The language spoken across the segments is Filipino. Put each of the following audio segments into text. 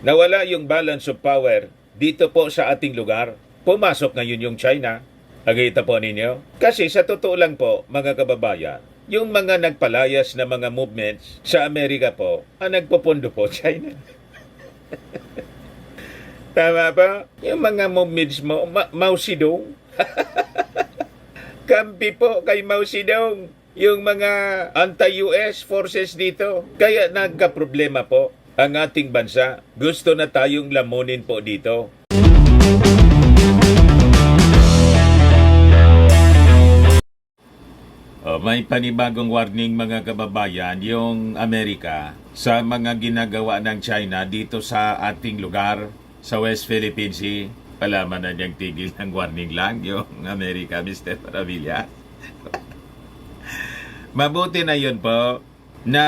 Nawala yung balance of power dito po sa ating lugar. Pumasok ngayon yung China. Agita po ninyo? Kasi sa totoo lang po, mga kababayan, yung mga nagpalayas na mga movements sa Amerika po, ang nagpupundo po, China. Tama ba? Yung mga movements mo, Mao Zedong. Kampi po kay Mao Zedong. Yung mga anti-US forces dito. Kaya nagka-problema po ang ating bansa. Gusto na tayong lamunin po dito. May panibagong warning mga kababayan yung Amerika sa mga ginagawa ng China dito sa ating lugar sa West Philippine Sea. Palaman na niyang tigil ng warning lang yung Amerika, Mr. Paravilla. Mabuti na yun po na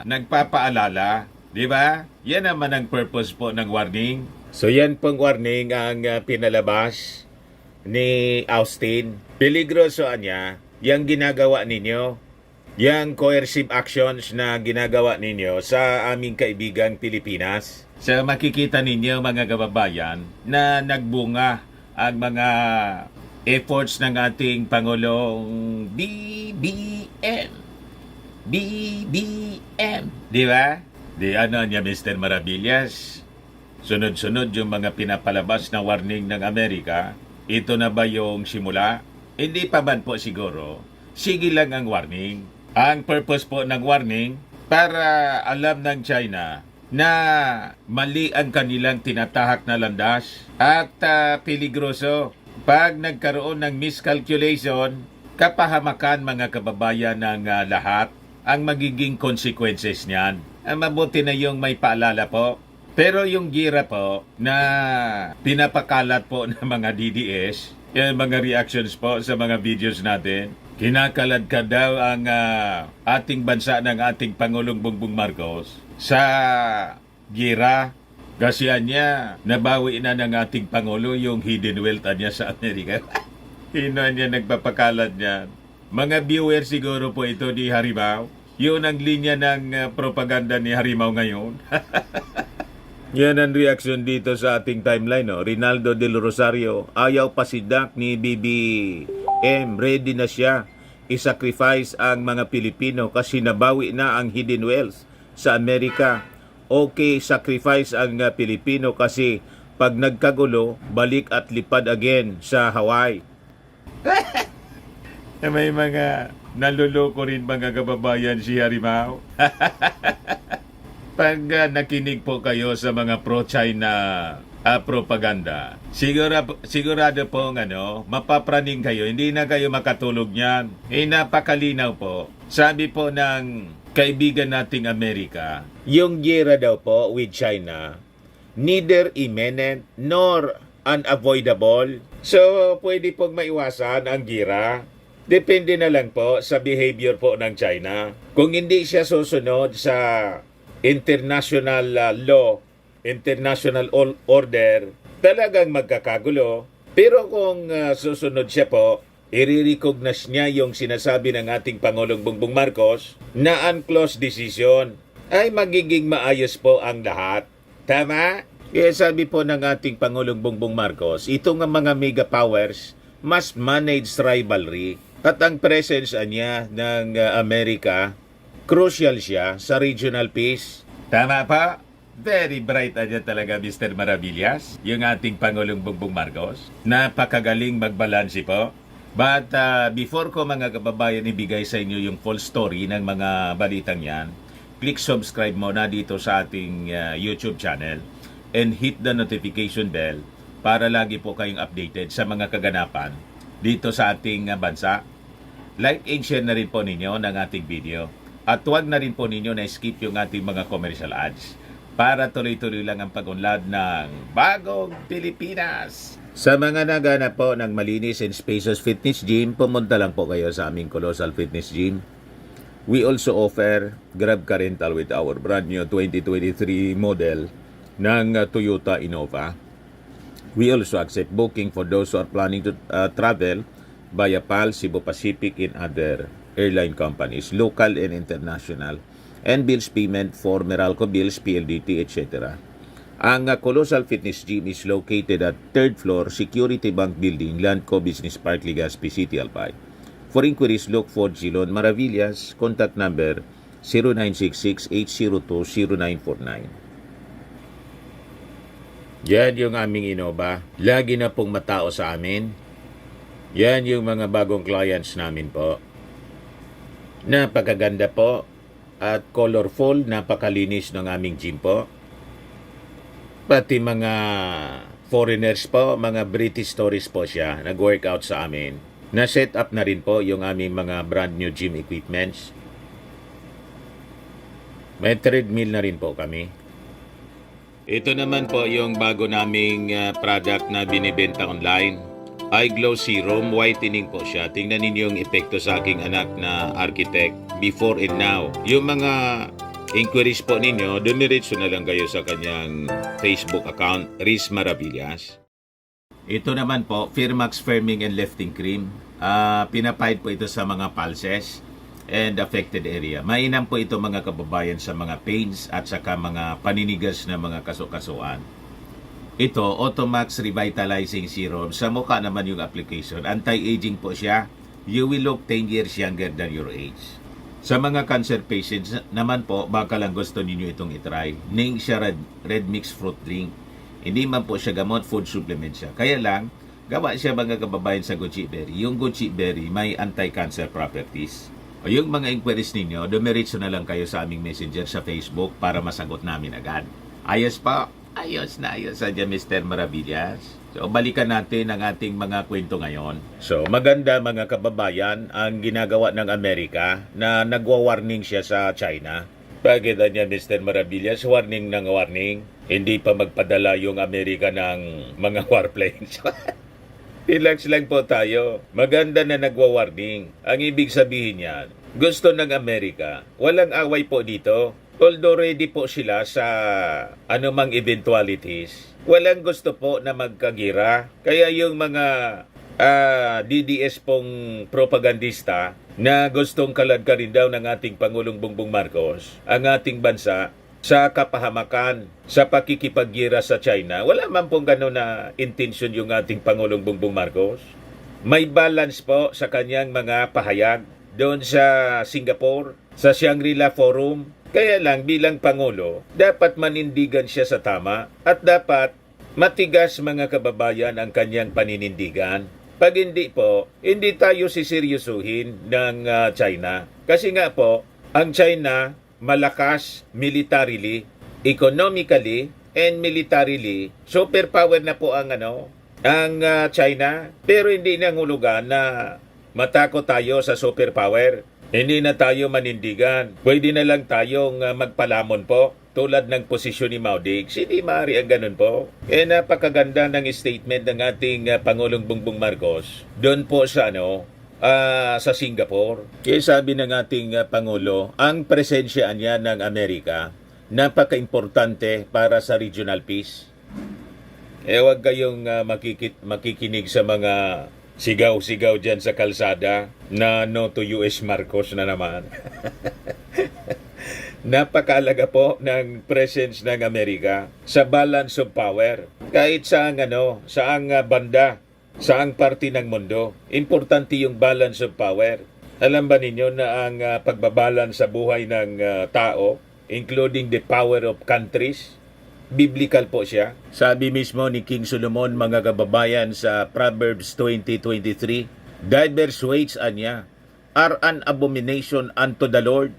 nagpapaalala, di ba? Yan naman ang purpose po ng warning. So yan pong warning ang pinalabas ni Austin. Peligroso niya yung ginagawa ninyo, yung coercive actions na ginagawa ninyo sa aming kaibigang Pilipinas. So makikita ninyo mga kababayan na nagbunga ang mga efforts ng ating Pangulong BBM. BBM. Di ba? Di ano niya Mr. Maravillas? Sunod-sunod yung mga pinapalabas na warning ng Amerika. Ito na ba yung simula? Hindi pa man po siguro. Sige lang ang warning. Ang purpose po ng warning para alam ng China na mali ang kanilang tinatahak na landas at peligroso. Pag nagkaroon ng miscalculation, kapahamakan mga kababayan ng lahat ang magiging consequences niyan. Mabuti na yung may paalala po. Pero yung gira po na pinapakalat po ng mga DDS, yung mga reactions po sa mga videos natin, kinakaladkad ka daw ang ating bansa ng ating Pangulong Bongbong Marcos sa gira. Kasi niya, nabawi na ng ating Pangulo yung hidden wealth niya sa Amerika. Hino niya nagpapakalat niya. Mga viewers siguro po ito ni Harimaw. Yun ang linya ng propaganda ni Harimaw ngayon. Yan ang reaction dito sa ating timeline. No? Rinaldo del Rosario, ayaw pa si Dak ni BBM. Ready na siya i-sacrifice ang mga Pilipino kasi nabawi na ang hidden wealth sa Amerika. Okay, sacrifice ang Pilipino kasi pag nagkagulo, balik at lipad again sa Hawaii. May mga naluloko rin mga kababayan si Harimaw. Pag nakinig po kayo sa mga pro-China propaganda, sigurado po mapapraning kayo. Hindi na kayo makatulog niyan. Napakalinaw po. Sabi po ng kaibigan nating Amerika, yung gera daw po with China, neither imminent nor unavoidable. So, pwede pong maiwasan ang gira. Depende na lang po sa behavior po ng China. Kung hindi siya susunod sa international law, international order, talagang magkakagulo. Pero kung susunod siya po, i-recognize niya yung sinasabi ng ating Pangulong Bongbong Marcos na unclosed decision, ay magiging maayos po ang lahat. Tama? Kaya sabi po ng ating Pangulong Bongbong Marcos, itong mga mega powers must manage rivalry at ang presence niya ng Amerika, crucial siya sa regional peace. Tama pa? Very bright niya talaga Mr. Maravillas, yung ating Pangulong Bongbong Marcos. Napakagaling magbalansi po. But before ko mga kababayan ibigay sa inyo yung full story ng mga balitang yan, click subscribe muna dito sa ating YouTube channel and hit the notification bell para lagi po kayong updated sa mga kaganapan dito sa ating bansa. Like and share na rin po ninyo ng ating video. At huwag na rin po ninyo na skip yung ating mga commercial ads para tuloy-tuloy lang ang pag-unlad ng Bagong Pilipinas. Sa mga naghanap po ng malinis and spacious fitness gym, pumunta lang po kayo sa aming Colossal Fitness Gym. We also offer Grab Car Rental with our brand new 2023 model ng Toyota Innova. We also accept booking for those who are planning to travel via PAL, Cebu Pacific, and other airline companies, local and international, and bills payment for Meralco bills, PLDT, etc. Ang Colossal Fitness Gym is located at 3rd floor Security Bank Building, Landco Business Park, Legazpi City, Albay. For inquiries, look for Gilon Maravillas. Contact number 0966-802-0949. Yan yung aming Innova. Lagi na pong matao sa amin. Yan yung mga bagong clients namin po. Napakaganda po at colorful, napakalinis ng aming gym po. Pati mga foreigners po, mga British tourists po siya, nag-workout sa amin. Na-set up na rin po yung aming mga brand new gym equipments. May treadmill na rin po kami. Ito naman po yung bago naming product na binibenta online. Eye Glow Serum, whitening po siya. Tingnan ninyo yung epekto sa aking anak na architect before and now. Yung mga inquiries po ninyo, dumiretso na lang kayo sa kanyang Facebook account, Riz Maravillas. Ito naman po, Firmax Firming and Lifting Cream. Pinapahid po ito sa mga pulses and affected area. Mainam po ito mga kababayan sa mga pains at saka mga paninigas na mga kasukasuan. Ito, Automax Revitalizing Serum. Sa mukha naman yung application. Anti-aging po siya. You will look 10 years younger than your age. Sa mga cancer patients naman po, baka lang gusto ninyo itong itry. Ning siya red mixed fruit drink. Hindi man po siya gamot, food supplement siya. Kaya lang, gawa siya mga kababayan sa goji berry. Yung goji berry may anti-cancer properties. O yung mga inquiries ninyo, dumiretso na lang kayo sa aming messenger sa Facebook para masagot namin agad. Ayos pa? Ayos na ayos sa Mr. Maravillas. So, balikan natin ang ating mga kwento ngayon. So, maganda mga kababayan ang ginagawa ng Amerika na nagwa-warning siya sa China. Bakit niya Mr. Maravillas? Warning ng warning. Hindi pa magpadala yung Amerika ng mga warplanes. Relax lang po tayo. Maganda na nagwa-warning. Ang ibig sabihin niyan, gusto ng Amerika, walang away po dito. Although ready po sila sa anumang eventualities, walang gusto po na magkagira. Kaya yung mga DDS pong propagandista na gustong kaladkarin daw ng ating Pangulong Bongbong Marcos, ang ating bansa, sa kapahamakan, sa pakikipagira sa China, wala man pong gano'n na intensyon yung ating Pangulong Bongbong Marcos. May balance po sa kanyang mga pahayag doon sa Singapore, sa Shangri-La Forum. Kaya lang bilang Pangulo, dapat manindigan siya sa tama at dapat matigas mga kababayan ang kanyang paninindigan. Pag hindi po, hindi tayo siseryosuhin ng China. Kasi nga po, ang China malakas militarily, economically, and militarily. Superpower na po ang China. Pero hindi nangulugan na matakot tayo sa superpower. Hindi na tayo manindigan. Pwede na lang tayong magpalamon po. Tulad ng posisyon ni Mao Diggs. Hindi maaari ang ganun po. Napakaganda ng statement ng ating Pangulong Bongbong Marcos doon po sa sa Singapore. Kaya sabi ng ating Pangulo, ang presensya niya ng Amerika napaka-importante para sa regional peace. Huwag kayong makikinig sa mga sigaw-sigaw dyan sa kalsada na no to US Marcos na naman. Napakalaga po ng presence ng Amerika sa balance of power. Kahit saang banda, saang parte ng mundo, importante yung balance of power. Alam ba ninyo na ang pagbabalance sa buhay ng tao, including the power of countries, biblical po siya. Sabi mismo ni King Solomon, mga kababayan, sa Proverbs 20:23, diverse ways anya are an abomination unto the Lord,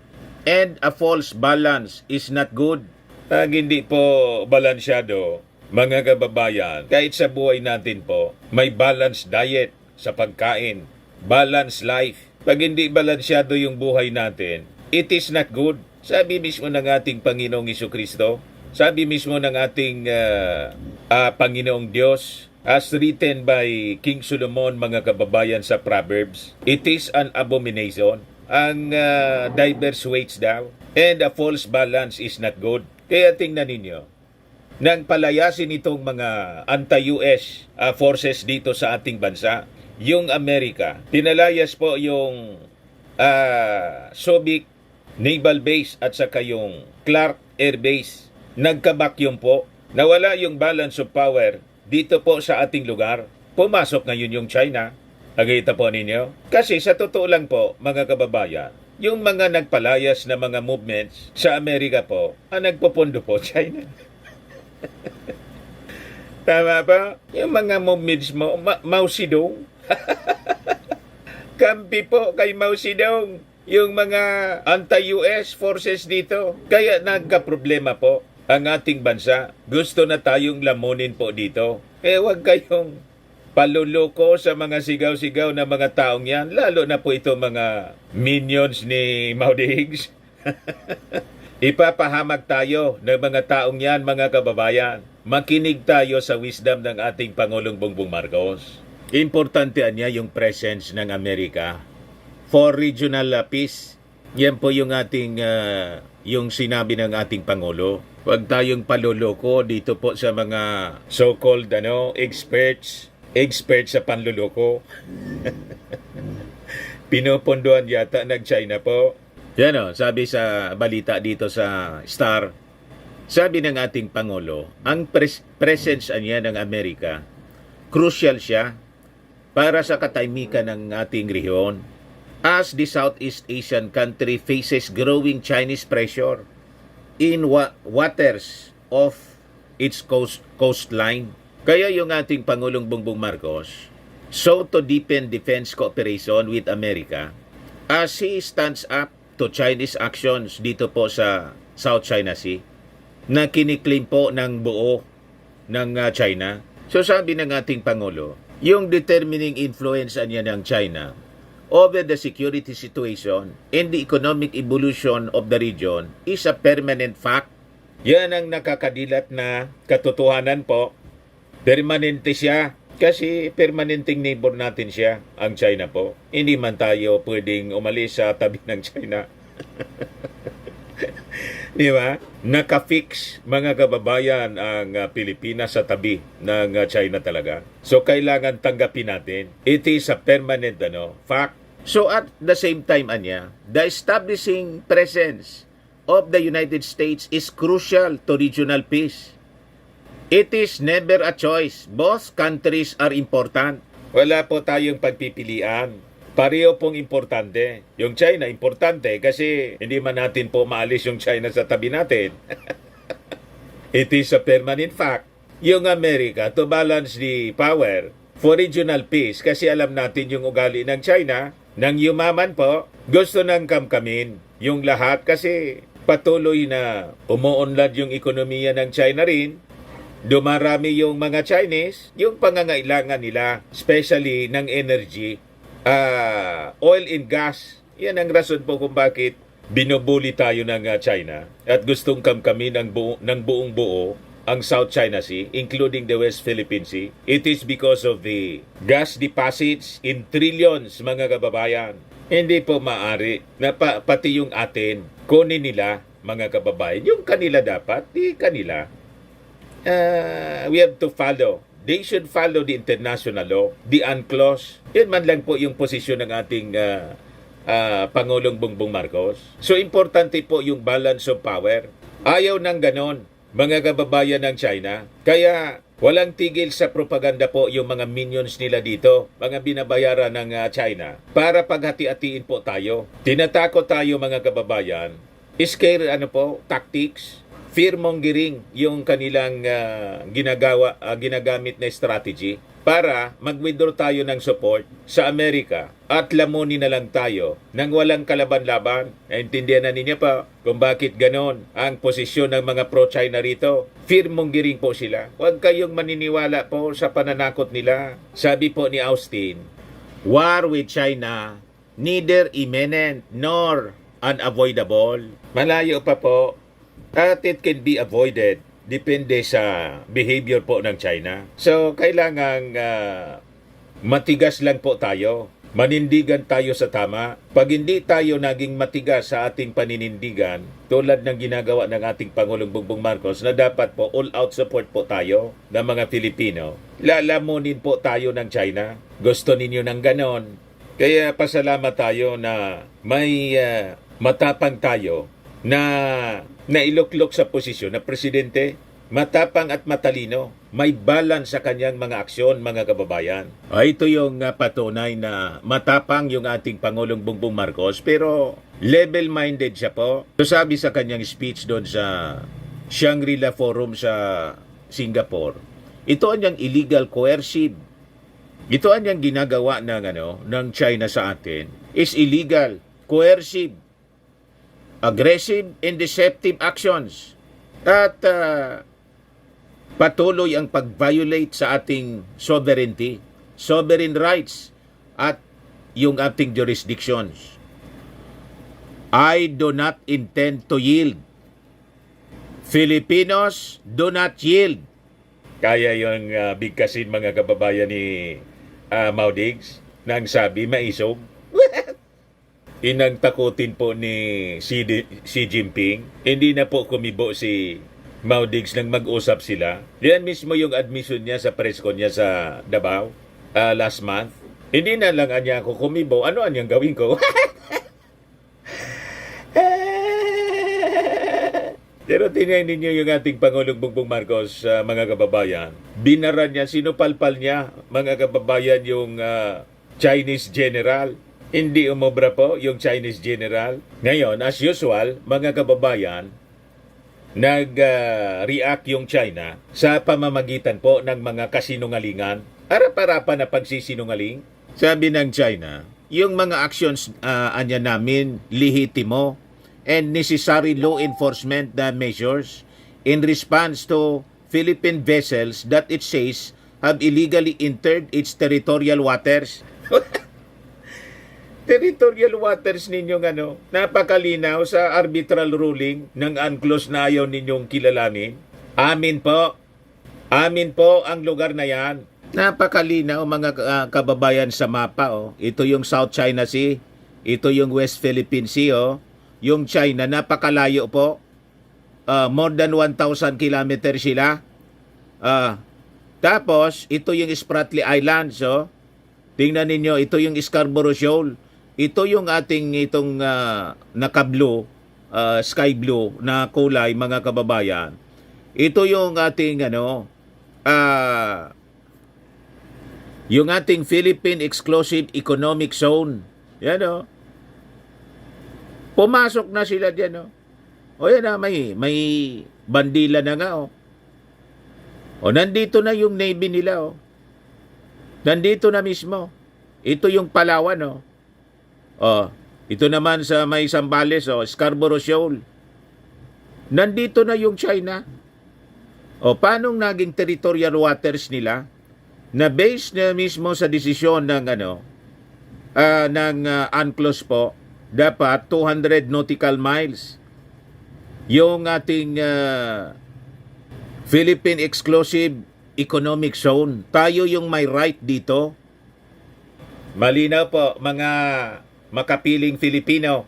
and a false balance is not good. Pag hindi po balansyado, mga kababayan, kahit sa buhay natin po, may balanced diet sa pagkain, balanced life. Pag hindi balansyado yung buhay natin, it is not good. Sabi mismo ng ating Panginoong Jesucristo, sabi mismo ng ating Panginoong Diyos, as written by King Solomon, mga kababayan, sa Proverbs, it is an abomination, ang diverse weights daw, and a false balance is not good. Kaya tingnan ninyo, nang palayasin itong mga anti-US forces dito sa ating bansa, yung Amerika, pinalayas po yung Subic Naval Base at saka yung Clark Air Base. Nagka-vacuum po Nawala yung balance of power dito po sa ating lugar. Pumasok ngayon yung China. Nakita po ninyo? Kasi sa totoo lang po, mga kababayan, yung mga nagpalayas na mga movements sa Amerika po, ang nagpupundo po, China. Tama ba? Yung mga movements mo, Mao Zedong. Kampi po kay Mao Zedong. Yung mga anti-US forces dito. Kaya nagka-problema po ang ating bansa. Gusto na tayong lamunin po dito. Huwag kayong paluloko sa mga sigaw-sigaw na mga taong yan. Lalo na po ito mga minions ni Maude Higgs. Ipapahamag tayo ng mga taong yan, mga kababayan. Makinig tayo sa wisdom ng ating Pangulong Bongbong Marcos. Importante niya yung presence ng Amerika for regional peace. Yan po yung ating yung sinabi ng ating Pangulo. Huwag tayong paluloko dito po sa mga so-called experts sa panluloko. Pinupunduan yata ng China po. Yan sabi sa balita dito sa Star, sabi ng ating Pangulo, ang presence niya ng Amerika, crucial siya para sa katahimikan ng ating rehiyon as the Southeast Asian country faces growing Chinese pressure in waters of its coastline. Kaya yung ating Pangulong Bongbong Marcos sought to deepen defense cooperation with America as he stands up to Chinese actions dito po sa South China Sea na kiniklaim po ng buo ng China. So sabi ng ating Pangulo, yung determining influence niya ng China over the security situation and the economic evolution of the region is a permanent fact. Yan ang nakakadilat na katotohanan po. Permanente siya. Kasi permanenteng neighbor natin siya, ang China po. Hindi man tayo pwedeng umalis sa tabi ng China. Di ba? Nakafix, mga kababayan, ang Pilipinas sa tabi ng China talaga. So, kailangan tanggapin natin. It is a permanent fact. So, at the same time, the establishing presence of the United States is crucial to regional peace. It is never a choice. Both countries are important. Wala po tayong pagpipilian. Pareho pong importante. Yung China, importante kasi hindi man natin po maalis yung China sa tabi natin. It is a permanent fact. Yung Amerika, to balance the power for regional peace, kasi alam natin yung ugali ng China, nang yumaman po, gusto nang kamkamin yung lahat kasi patuloy na umuunlad yung ekonomiya ng China rin. Dumarami yung mga Chinese, yung pangangailangan nila, especially ng energy, oil and gas. Yan ang rason po kung bakit binubuli tayo ng China at gustong kamkamin ng buong buo ang South China Sea, including the West Philippine Sea. It is because of the gas deposits in trillions, mga kababayan. Hindi po maaari na pati yung atin, kunin nila, mga kababayan. Yung kanila dapat, di kanila. We have to follow. They should follow the international law, the UNCLOS. Yan man lang po yung posisyon ng ating Pangulong Bongbong Marcos. So, importante po yung balance of power. Ayaw ng ganon, mga kababayan ng China. Kaya, walang tigil sa propaganda po yung mga minions nila dito, mga binabayaran ng China, para paghati-hatiin po tayo. Tinatakot tayo, mga kababayan. Scare, tactics. Fear-mongering yung kanilang ginagamit na strategy para mag-withdraw tayo ng support sa Amerika at lamunin na lang tayo nang walang kalaban-laban. Naintindihan na ninyo pa kung bakit ganon ang posisyon ng mga pro-China rito. Fear-mongering po sila. Huwag kayong maniniwala po sa pananakot nila. Sabi po ni Austin, war with China neither imminent nor unavoidable. Malayo pa po. At it can be avoided. Depende sa behavior po ng China. So, kailangang matigas lang po tayo. Manindigan tayo sa tama. Pag hindi tayo naging matigas sa ating paninindigan, tulad ng ginagawa ng ating Pangulong Bongbong Marcos, na dapat po all-out support po tayo ng mga Pilipino, lalamunin po tayo ng China. Gusto ninyo ng ganon. Kaya pasalamat tayo na may matapang tayo na nailuklok sa posisyon na presidente matapang at matalino. May balance sa kanyang mga aksyon, mga kababayan. Ito yung patunay na matapang yung ating Pangulong Bongbong Marcos, pero level-minded siya po. So sabi sa kanyang speech doon sa Shangri-La Forum sa Singapore, ito ang illegal coercive. Ito ang ginagawa ng China sa atin is illegal, coercive, aggressive and deceptive actions. At patuloy ang pag-violate sa ating sovereignty, sovereign rights, at yung ating jurisdictions. I do not intend to yield. Filipinos do not yield. Kaya yung bigkasin, mga kababayan, ni Maudigs, nang sabi, maisog. Inang takutin po ni Xi Jinping. Hindi na po kumibo si Maudigs nang mag-usap sila. Yan mismo yung admission niya sa press con niya sa Davao last month. Hindi na lang niya ako kumibo. Ano anyang gawin ko? Pero tingnan ninyo yung ating Pangulong Bongbong Marcos, mga kababayan. Binara niya, sinupalpal niya, mga kababayan, yung Chinese general. Hindi umobra po yung Chinese general. Ngayon, as usual, mga kababayan, nag-react yung China sa pamamagitan po ng mga kasinungalingan. Harap-harapan na pagsisinungaling. Sabi ng China, yung mga actions anya namin, lehitimo and necessary law enforcement measures in response to Philippine vessels that it says have illegally entered its territorial waters. Territorial waters ninyong napakalinaw sa arbitral ruling ng UNCLOS na ayaw ninyong kilalanin. Amin po ang lugar na yan. Napakalinaw, mga kababayan, sa mapa. Ito yung South China Sea, ito yung West Philippine Sea. Yung China, napakalayo po. More than 1,000 kilometers sila. Tapos, ito yung Spratly Islands. Tingnan ninyo, ito yung Scarborough Shoal. Ito yung ating naka-blue, sky blue na kulay, mga kababayan. Ito yung ating yung ating Philippine Exclusive Economic Zone. Yan Pumasok na sila diyan O yan may bandila na nga nandito na yung Navy nila Nandito na mismo. Ito yung Palawan ito naman sa may Zambales Scarborough Shoal. Nandito na yung China. Paano naging territorial waters nila na based na mismo sa desisyon ng UNCLOS po, dapat 200 nautical miles yung ating Philippine Exclusive Economic Zone. Tayo yung may right dito. Malinaw po, mga makapiling Filipino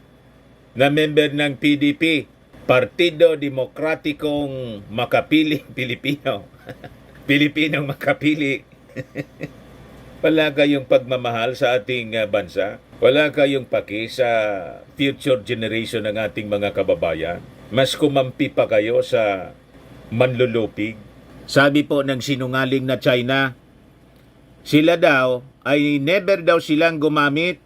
na member ng PDP, Partido Demokratikong Makapiling Pilipino. Pilipinong makapili. Wala kayong pagmamahal sa ating bansa. Wala kayong paki sa future generation ng ating mga kababayan. Mas kumampi pa kayo sa manlulupig. Sabi po ng sinungaling na China, sila daw ay never daw silang gumamit,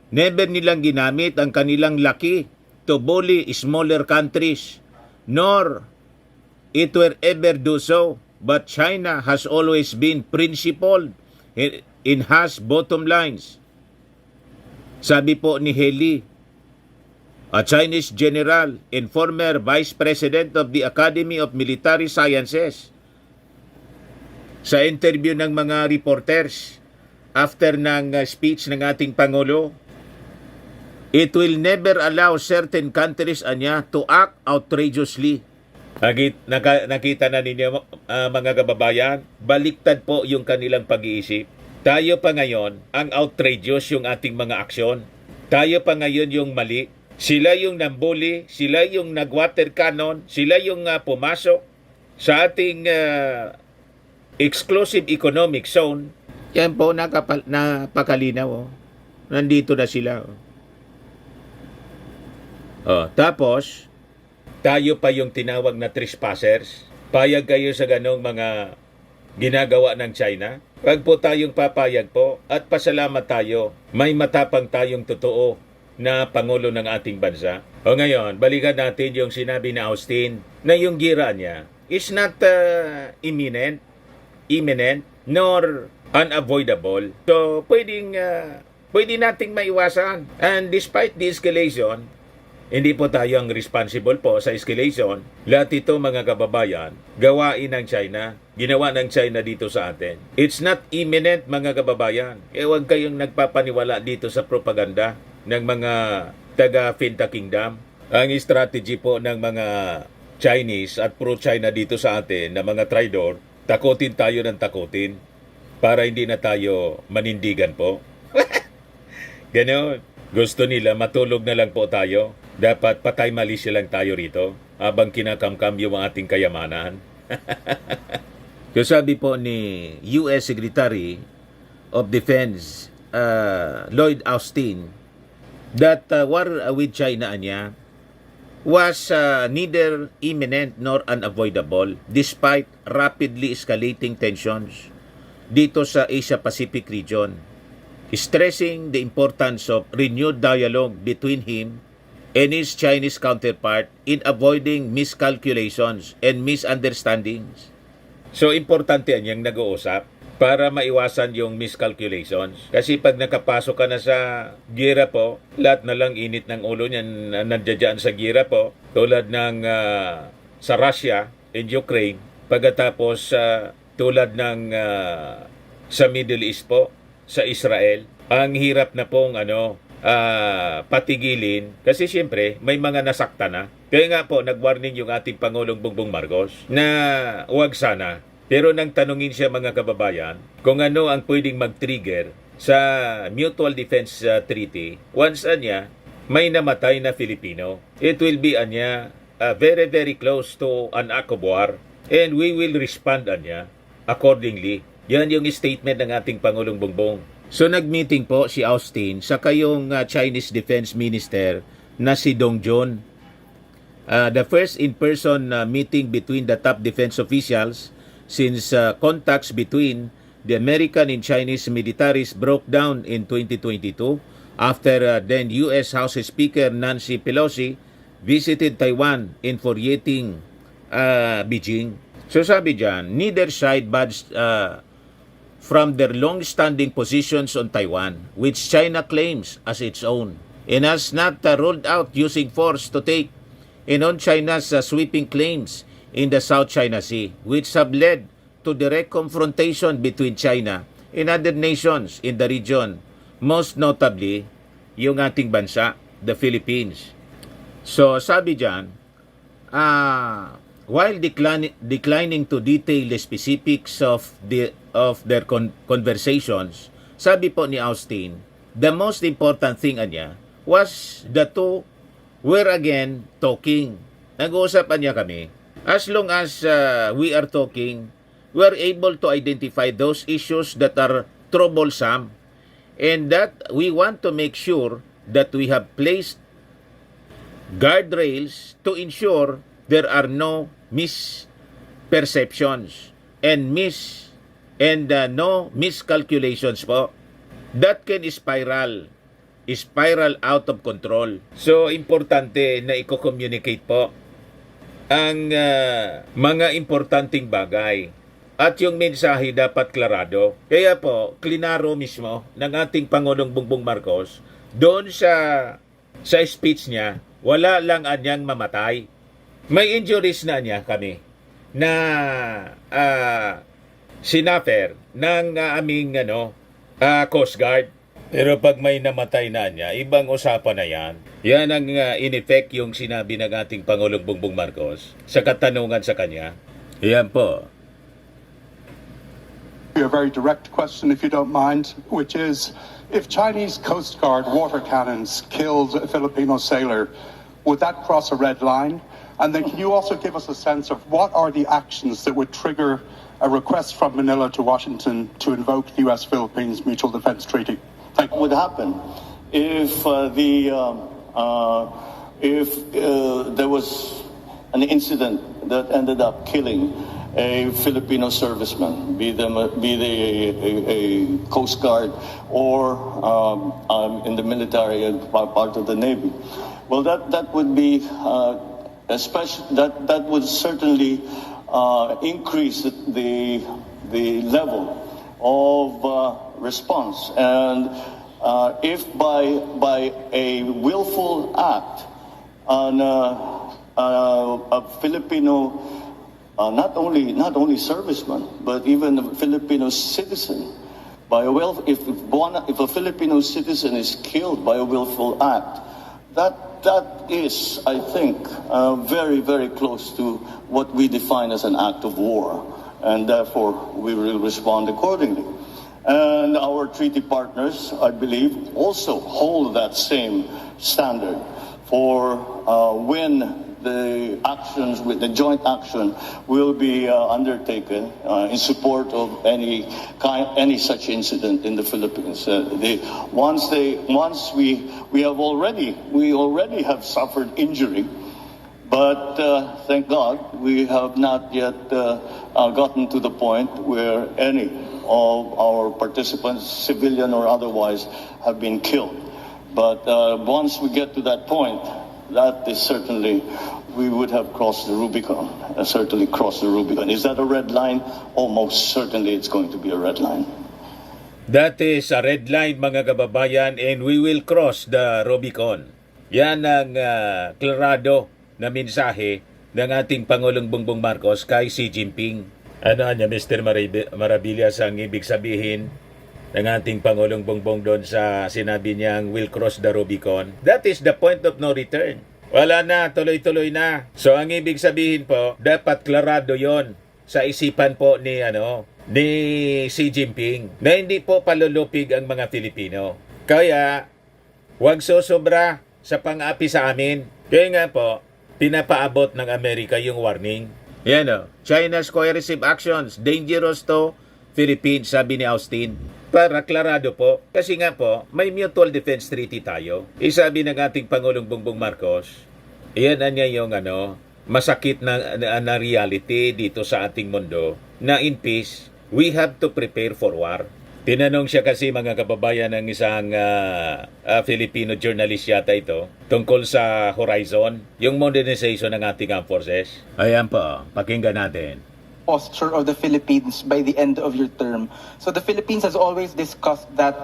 never nilang ginamit ang kanilang laki to bully smaller countries, nor it will ever do so. But China has always been principled in has bottom lines. Sabi po ni He, a Chinese general and former vice president of the Academy of Military Sciences, sa interview ng mga reporters after ng speech ng ating Pangulo, it will never allow certain countries to act outrageously. Nakita na ninyo, mga kababayan, baliktad po yung kanilang pag-iisip. Tayo pa ngayon, ang outrageous yung ating mga aksyon. Tayo pa ngayon yung mali. Sila yung nambuli, sila yung nag-water cannon, sila yung pumasok sa ating exclusive economic zone. Yan po, napakalinaw. Nandito na sila. Tapos, tayo pa yung tinawag na trespassers. Payag kayo sa ganong mga ginagawa ng China? Wag po tayong papayag po at pasalamat tayo. May matapang tayong totoo na Pangulo ng ating bansa. O ngayon, balikan natin yung sinabi ni Austin na yung gira niya is not imminent, nor unavoidable. So, pwede nating maiwasan. And despite the escalation, hindi po tayo ang responsible po sa escalation. Lahat ito, mga kababayan, gawain ng China. Ginawa ng China dito sa atin. It's not imminent, mga kababayan. Huwag kayong nagpapaniwala dito sa propaganda ng mga taga-Finta Kingdom. Ang strategy po ng mga Chinese at pro-China dito sa atin na mga traidor, takutin tayo ng takutin para hindi na tayo manindigan po. Ganon. Gusto nila matulog na lang po tayo. Dapat patay malisya lang tayo rito habang kinakamkam yung ating kayamanan. So sabi po ni U.S. Secretary of Defense Lloyd Austin that war with China niya was neither imminent nor unavoidable despite rapidly escalating tensions dito sa Asia-Pacific region, stressing the importance of renewed dialogue between him and his Chinese counterpart in avoiding miscalculations and misunderstandings. So, importante yan yung nag-uusap para maiwasan yung miscalculations. Kasi pag nakapasok ka na sa gira po, lahat na lang init ng ulo niyan nandiyan sa gira po, tulad ng sa Russia and Ukraine, pagkatapos tulad ng sa Middle East po, sa Israel, ang hirap na pong patigilin kasi siyempre may mga nasakta na. Kaya nga po nag-warning yung ating Pangulong Bongbong Marcos na huwag sana. Pero nang tanungin siya, mga kababayan, kung ano ang pwedeng mag-trigger sa Mutual Defense Treaty once may namatay na Filipino, it will be very very close to an act of war and we will respond accordingly. Yan yung statement ng ating Pangulong Bongbong. So nag-meeting po si Austin sa kayong Chinese Defense Minister na si Dong Jun. The first in-person meeting between the top defense officials since contacts between the American and Chinese militaries broke down in 2022 after then U.S. House Speaker Nancy Pelosi visited Taiwan infuriating Beijing. So sabi dyan, neither side budged from their long-standing positions on Taiwan, which China claims as its own, and has not ruled out using force to take in on China's sweeping claims in the South China Sea, which have led to direct confrontation between China and other nations in the region, most notably yung ating bansa, the Philippines. So sabi dyan, while declining to detail the specifics of their conversations, sabi po ni Austin, the most important thing was the two were again talking. Nag-uusapan niya kami. As long as we are talking, we are able to identify those issues that are troublesome and that we want to make sure that we have placed guardrails to ensure there are no misperceptions and no miscalculations po that can spiral out of control. So importante na i-communicate po ang mga importanteng bagay at yung mensahe dapat klarado. Kaya po klinaro mismo ng ating Pangulong Bongbong Marcos doon sa speech niya, wala lang anyang mamatay. May injuries na niya kami na sinaffer ng aming Coast Guard. Pero pag may namatay na niya, ibang usapan na yan. Yan ang in effect yung sinabi ng ating Pangulong Bongbong Marcos sa katanungan sa kanya. Yan po. A very direct question, if you don't mind, which is, if Chinese Coast Guard water cannons killed a Filipino sailor, would that cross a red line? And then can you also give us a sense of what are the actions that would trigger a request from Manila to Washington to invoke the U.S.-Philippines Mutual Defense Treaty? Thank you. What would happen if there was an incident that ended up killing a Filipino serviceman, be they a Coast Guard or in the military and part of the Navy. Well, that would be that would certainly increase the level of response, and if by a willful act on a Filipino, not only serviceman, but even a Filipino citizen, if a Filipino citizen is killed by a willful act, that is, I think, very, very close to what we define as an act of war, and therefore we will respond accordingly. And our treaty partners, I believe, also hold that same standard for when the actions with the joint action will be undertaken in support of any such incident in the Philippines. Once we already have suffered injury, but thank God we have not yet gotten to the point where any of our participants, civilian or otherwise, have been killed. But once we get to that point, that is certainly, we would have crossed the Rubicon, certainly crossed the Rubicon. Is that a red line? Almost certainly it's going to be a red line. That is a red line, mga kababayan, and we will cross the Rubicon. Yan ang klarado na mensahe ng ating Pangulong Bongbong Marcos kay Xi Jinping. Ano niya, Mr. Maravillas, ang ibig sabihin ng ating Pangulong Bongbong doon sa sinabi niyang will cross the Rubicon? That is the point of no return. Wala na, tuloy-tuloy na. So ang ibig sabihin po, dapat klarado yon sa isipan po ni Xi Jinping na hindi po palulupig ang mga Filipino. Kaya huwag sosobra sa pang-api sa amin. Kaya nga po, pinapaabot ng Amerika yung warning. Yan o, China's coercive actions, dangerous to Philippines, sabi ni Austin. Para klarado po, kasi nga po, may mutual defense treaty tayo. Isabi ng ating Pangulong Bongbong Marcos, iyan na niya yung masakit na reality dito sa ating mundo, na in peace, we have to prepare for war. Tinanong siya kasi, mga kababayan, ng isang Filipino journalist yata ito, tungkol sa Horizon, yung modernization ng ating armed forces. Ayan po, pakinggan natin. Posture of the Philippines by the end of your term. So the Philippines has always discussed that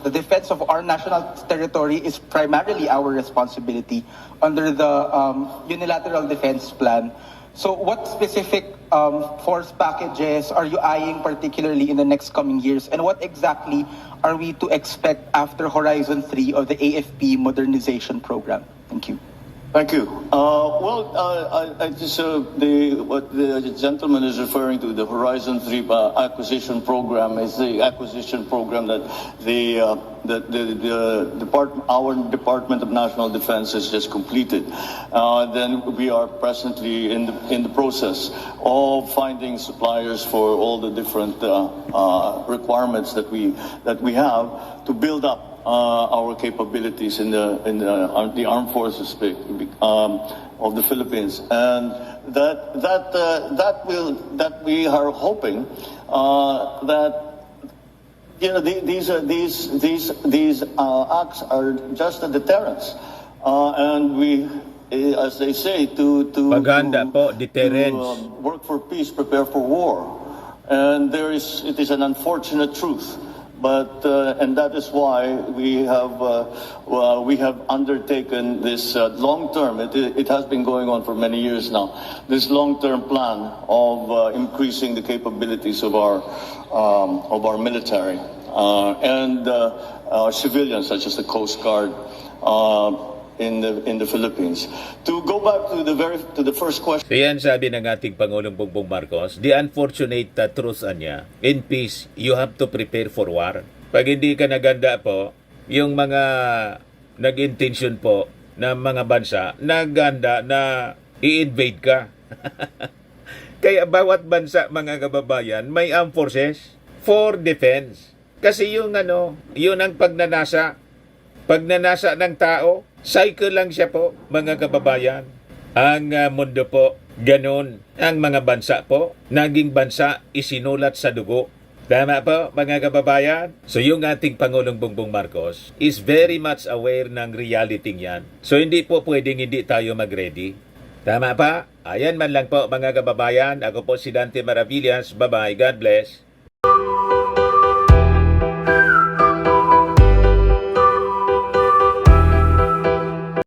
the defense of our national territory is primarily our responsibility under the unilateral defense plan. So what specific force packages are you eyeing particularly in the next coming years, and what exactly are we to expect after Horizon 3 of the AFP modernization program? Thank you. Thank you. I just what the gentleman is referring to, the Horizon 3 acquisition program, is the acquisition program that our Department of National Defense has just completed. Then we are presently in the process of finding suppliers for all the different requirements that we have to build up our capabilities in the armed forces of the Philippines, and that we are hoping that these acts are just a deterrence, and we, as they say, to Paganda po, deterrence. Work for peace, prepare for war, and it is an unfortunate truth. But and that is why we have undertaken this long-term. It has been going on for many years now. This long-term plan of increasing the capabilities of our military and civilians, such as the Coast Guard, in the Philippines. To go back to the first question. So yan sabi ng ating Pangulong Bongbong Marcos, the unfortunate truth niya, in peace, you have to prepare for war. Pag hindi ka naganda po, yung mga nag-intention po na mga bansa, naganda na i-invade ka. Kaya bawat bansa, mga kababayan, may armed forces for defense. Kasi yung yun ang pagnanasa ng tao, cycle lang siya po, mga kababayan. Ang mundo po, ganun. Ang mga bansa po, naging bansa isinulat sa dugo. Tama po, mga kababayan? So yung ating Pangulong Bongbong Marcos is very much aware ng reality yan. So hindi po pwedeng hindi tayo mag-ready. Tama pa? Ayan man lang po, mga kababayan. Ako po si Dante Maravillas. Bye-bye. God bless.